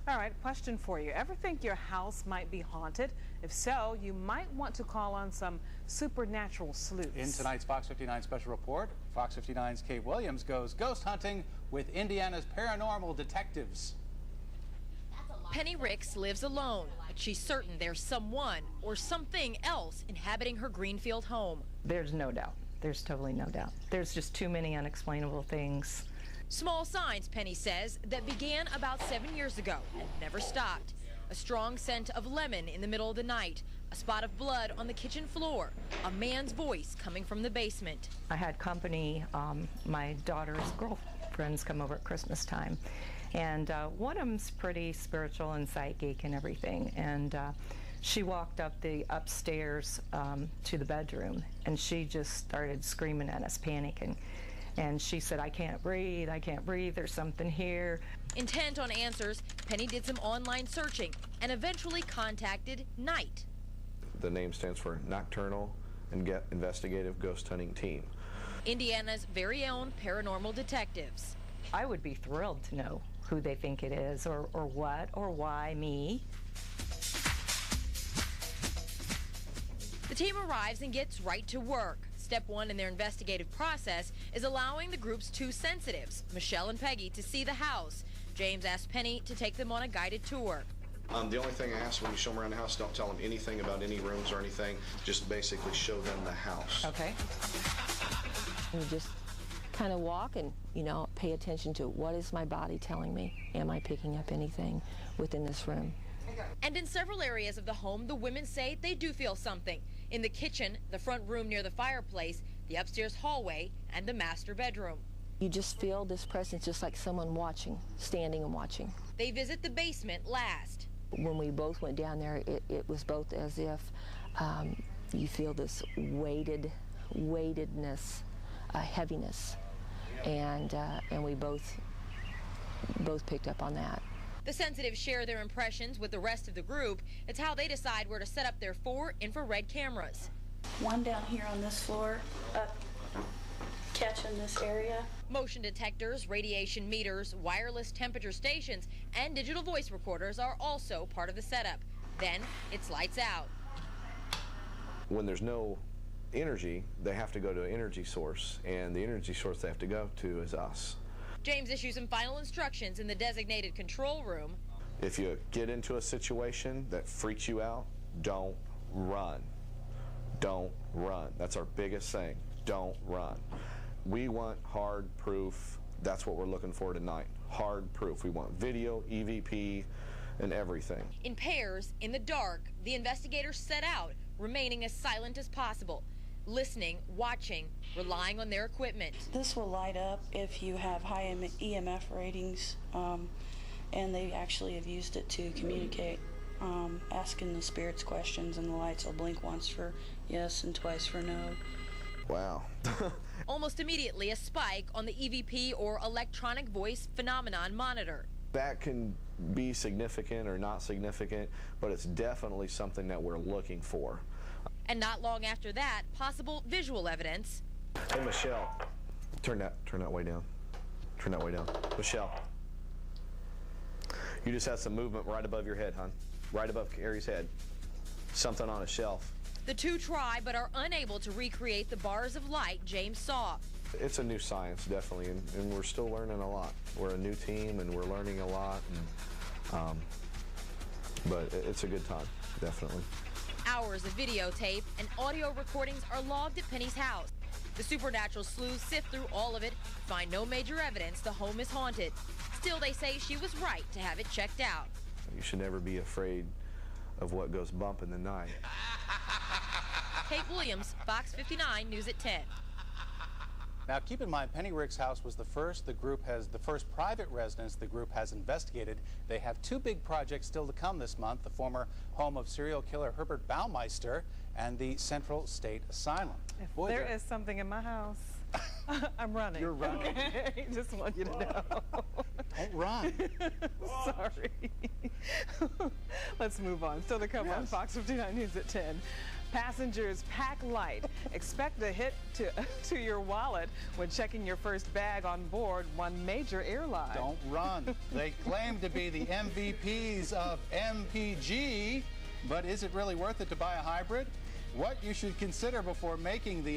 All right, question for you. Ever think your house might be haunted? If so, you might want to call on some supernatural sleuths. In tonight's Fox 59 special report, Fox 59's Kate Williams goes ghost hunting with Indiana's paranormal detectives. Penny Ricks lives alone, but she's certain there's someone or something else inhabiting her Greenfield home. There's no doubt. There's totally no doubt. There's just too many unexplainable things. Small signs, Penny says, that began about 7 years ago and never stopped. A strong scent of lemon in the middle of the night, a spot of blood on the kitchen floor, a man's voice coming from the basement. I had company, my daughter's girlfriends come over at Christmas time, and one of them's pretty spiritual and psychic and everything, and she walked up the upstairs to the bedroom, and she just started screaming at us, panicking. And she said, I can't breathe, there's something here. Intent on answers, Penny did some online searching and eventually contacted NIGHT. The name stands for Nocturnal Investigative Ghost Hunting Team. Indiana's very own paranormal detectives. I would be thrilled to know who they think it is, or what, or why me. The team arrives and gets right to work. Step one in their investigative process is allowing the group's two sensitives, Michelle and Peggy, to see the house. James asked Penny to take them on a guided tour. The only thing I ask when you show them around the house, don't tell them anything about any rooms or anything. Just basically show them the house. Okay. You just kind of walk and, pay attention to what is my body telling me? Am I picking up anything within this room? And in several areas of the home, the women say they do feel something. In the kitchen, the front room near the fireplace, the upstairs hallway, and the master bedroom. You just feel this presence, just like someone watching, standing and watching. They visit the basement last. When we both went down there, it was both as if you feel this weightedness, heaviness, and we both picked up on that. The sensitives share their impressions with the rest of the group. It's how they decide where to set up their 4 infrared cameras. One down here on this floor, up catching this area. Motion detectors, radiation meters, wireless temperature stations, and digital voice recorders are also part of the setup. Then it's lights out. When there's no energy, they have to go to an energy source, and the energy source they have to go to is us. James issues some final instructions in the designated control room. If you get into a situation that freaks you out, don't run. Don't run. That's our biggest thing. Don't run. We want hard proof. That's what we're looking for tonight. Hard proof. We want video, EVP, and everything. In pairs, in the dark, the investigators set out, remaining as silent as possible. Listening, watching, relying on their equipment. This will light up if you have high EMF ratings, and they actually have used it to communicate, asking the spirits questions, and the lights will blink once for yes and twice for no. Wow. Almost immediately, a spike on the EVP or electronic voice phenomenon monitor. That can be significant or not significant, but it's definitely something that we're looking for. And not long after that, possible visual evidence. Hey, Michelle, turn that way down. Turn that way down. Michelle, you just had some movement right above your head, hon. Right above Carrie's head. Something on a shelf. The two try, but are unable to recreate the bars of light James saw. It's a new science, definitely, and we're still learning a lot. We're a new team, and we're learning a lot, and, but it's a good time, definitely. Hours of videotape and audio recordings are logged at Penny's house. The supernatural sleuths sift through all of it, find no major evidence the home is haunted. Still, they say she was right to have it checked out. You should never be afraid of what goes bump in the night. Kate Williams, Fox 59 News at 10. Now, keep in mind, Penny Ricks' house was the first private residence the group has investigated. They have 2 big projects still to come this month: the former home of serial killer Herbert Baumeister and the Central State Asylum. If there is something in my house, I'm running. You're running. Okay? Just want you to know. Don't run. Sorry. Let's move on. Still to come on Fox 59 News at 10. Passengers, pack light. Expect a hit to your wallet when checking your first bag on board one major airline. Don't run. They claim to be the MVPs of MPG, but is it really worth it to buy a hybrid? What you should consider before making the